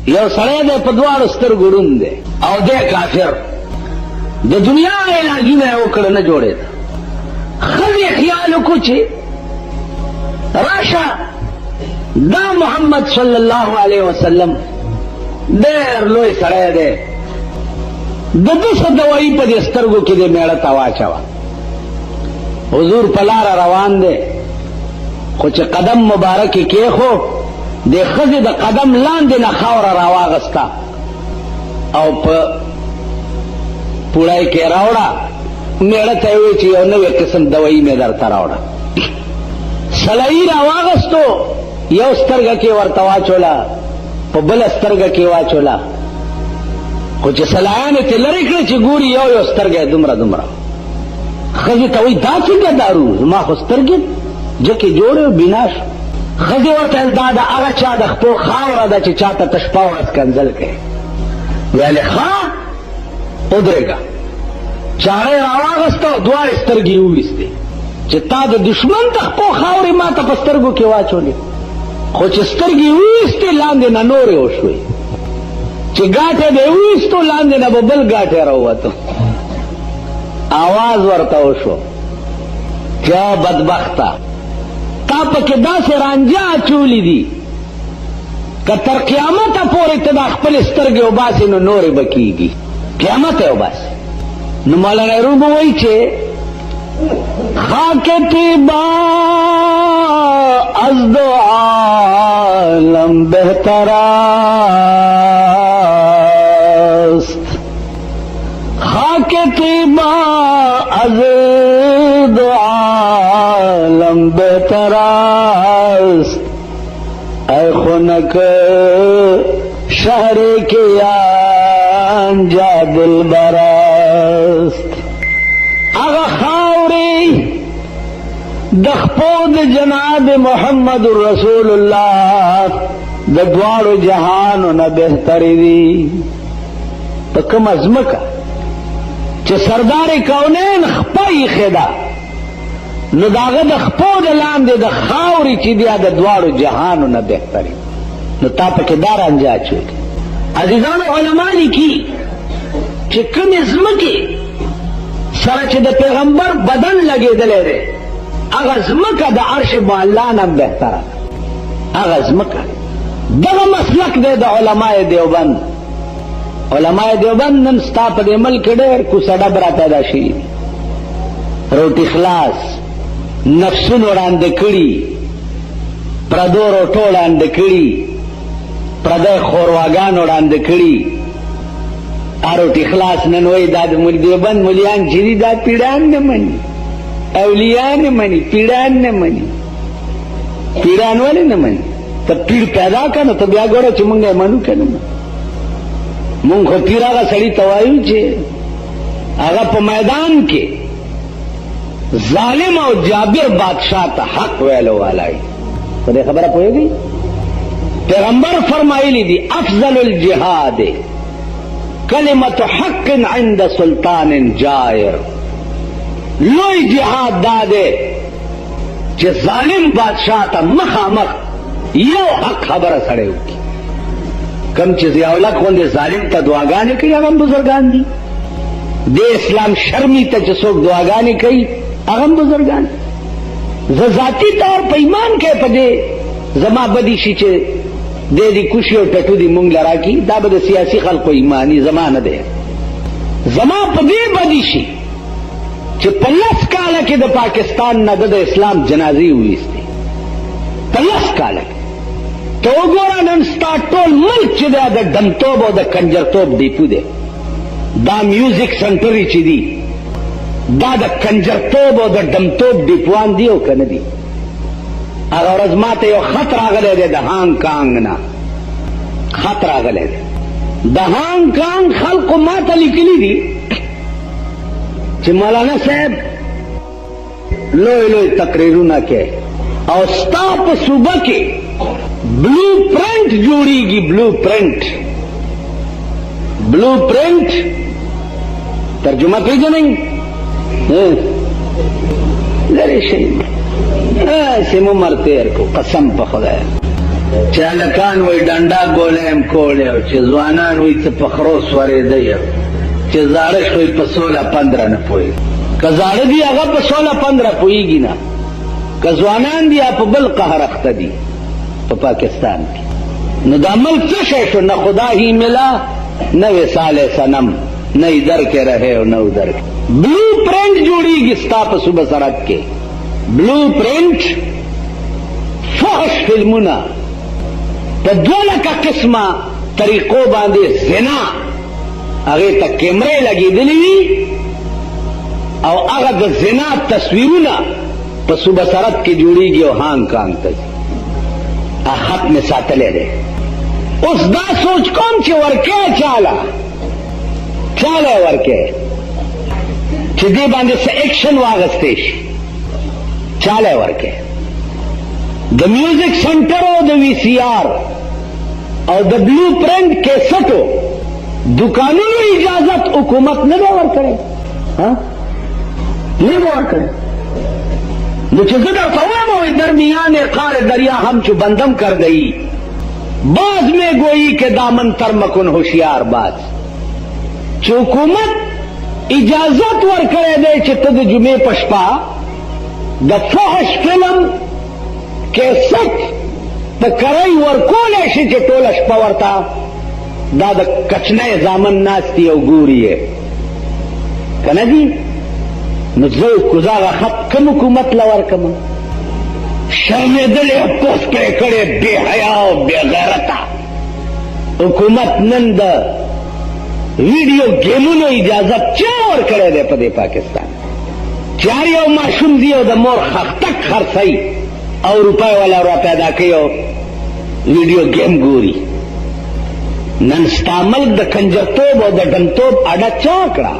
You سړی دی په دواړو سترګو ړوند دی او دی کافر. د دنیا علاجونه یې وکړه نه جوړېده. ښځې خیال وکړو چې راشه دا محمد صلی الله علیه وسلم ډېر لوی سړی دی، د ده څه دوایي په دې سترګو کې دې میړه ته واچوه. حضور په لاره روان دی، خو چې قدم مبارک یې کېښو د ښځې د قدم لاندې نه خاوره راواغسته او په پوړی کې راوړه. میړه ته یې وویل چې یو نوی قسم دوایي مې درته راوړه. سلایي راواغستو، یو سترګه کې ورته واچوله، په بله سترګه کې واچوله، خو چې سلایانې ترې لرې کړې چې ګوري یو یو سترګه یې دومره دومره. ښځې ته وایي دا څنګه دارو، زما خو سترګې جکې جوړې بنا شو. ښځې ورته ویل دا د هغه چا د خپو خاوره ده چې چاته ته شپه ورځ کنځل کوي. ویلې ښه ودرېږه. چاړه یې راواغسته او دواړې سترګې یې وویستې چې تا د دشمن د خپو خاورې ما ته په سترګو کې واچولې. خو چې سترګې یې وویستې لاندې نه نورې وشوې، چې ګاټه به یې وویستو لاندې نه به بل ګاټی راووتو. آواز ورته وشو چې بدبخته تا پکې داسې رانجه اچولي دي که تر قیامته پورې ته دا خپلې سترګې وباسې نو نورې به کېږي، قیامت یې وباسې. نو مولانا روم به وایي چې خاک طیبا از دو عالم بهتر است، خاک طیبا از دو عالم بهتر است، ای خنک شهر که آنجا دلبر است. اغا خاوری د خپو د جناب محمد رسول الله د دواړو جهانو نه بهترې دي. په کومه ځمکه چې سردار کونین خپه ایښې ده نو د هغه د خپو د لاندې د خاورې چې بیا د دواړو جهانو نه بهترې، نو تا پکې دا رانجه اچولې. عزیزانو علما لیکي چې کومې ځمکې سره چې د پیغمبر بدن لګېدلی دی هغه ځمکه د عرش معلا نه بهتره ده. هغه ځمکه دغه مسلک دی د علماء دیوبند. علماء دیوبند نن ستا په دې ملک ډېر کوڅه ډب را پیدا شوي دي، روټي خلاص نفسونو ړانده کړي، پردو روټو ړانده کړي، پردی خورواګانو ړانده کړي. روټي خلاص نن وایي دا د دیوبند ملیان چې دي دا پیړان نه مني، اولیاء نه مني، پیړان نه مني. پیړان ولې نه مني؟ ته پیر پیدا کړه نو ته بیا ګوره چې مونږ یې منو که نه منو. مونږ خو پیر هغه سړي ته وایو چې هغه په میدان کې ظالم او جابر بادشاہ ته حق ویلو والی. په دې خبره پوهېږئ؟ پیغمبر فرمایلی دي افضل الجهاد کلمت حق عند سلطان جائر. لوی جهاد دا دی چې ظالم بادشاہ ته مخامخ یو حق خبره سړی وکړي. کم چې ضیاءالحق غوندې ظالم ته دعاګانې کوي هغه هم بزرګان دي. د اسلام شرمي ته چې څوک دعاګانې کوي هغه هم بزرګان. زه ذاتي طور په ایمان کې په دې زما بدي شي چې دې کوشي او ټټو دي مونږ لرا کی، دا به د سیاسي خلکو ایمانی زما نه دی. زما په دې بدي شي چې په 10 کاله کې د پاکستان نه د اسلام جنازې وویستې. په 10 کاله کې ته وګوره نن ستا ټول ملک چې دی د ډمتوب او د کنجرتوب ډیپو دی. دا میوزیک سنټرې چې دي دا د کنجرتوب او د ډمتوب ډیپوان دي او که نه دي؟ هغه ورځ ما ته یو خط راغلی دی د هانګ کانګ نه، خط راغلی دی د هانګ کانګ خلقو ما ته لیکلي دي چې مولانا صاحب لوی لوی تقریرونه کوي او ستا په صوبه کې blue print جوړیږي. Blue print, blue print ترجمه پیژنئ؟ لرې شئ. ایسے مو مرتیر کو قسم په خدای چالکان وی ډنډا ګولیم کولی او چې ځوانان وی څه په خرو سورېدی چې زاړه شوی په 16-15 نه پوهېږي که زاړه دي هغه په 16-15 پوهېږي نه که ځوانان دي په بل قهر اخته دي په پاکستان کې نو دا ملک څه شی شو نه خدا ہی ملا نہ وصال صنم نہ ادھر کے رہے اور نہ ادھر کے بلو پرنٹ جوړیږي ستا په صوبه سرحد کې بلو پرنٹ فحش فلمونه په 200 قسمه طریقو باندې زنا هغه ته کیمرې لګېدلې وي او هغه د زنا تصویرونه په صوبه سرحد کې جوړیږي او هانګ کانګ ته حق میں ساتلے دے اس دا سوچ کون چې ورکے چاله ورکے چې دې باندې څه ایکشن واغستې شي چاله ورکے د میوزک سنټر او د وی سی آر او د بلو پرنٹ کیسټو دکانونو اجازت حکومت نه ورکړي ها نه ورکړي نو چې زه درته وایم درمیان قار دریا ہم چو بندم کر گئی باز میں گوئی کے دامن تر مکن ہوشیار باز چو حکومت اجازت ور کرے دے چې ته د جمعې پشپا د فحش فلم کیسټ د کرای ورکولی شي چې ټوله شپه ورته دا د کچنۍ زامن ناستي او ګوري یې که نه دي نو زه کوزاغه خط کوم حکومت له ورکم شرمېدلې پوس پرې کړې بې حیا او بې غیرته حکومت نن د ویډیو گیمونو اجازت چا ورکړی دی په دې پاکستان چې هر یو ماشوم دی او د مور خښتک خرڅوي او روپۍ والا را پیدا کوي او ویډیو گیم ګوري نن ستا ملک د کنجرتوب او د ډنتوب اډه چا کړه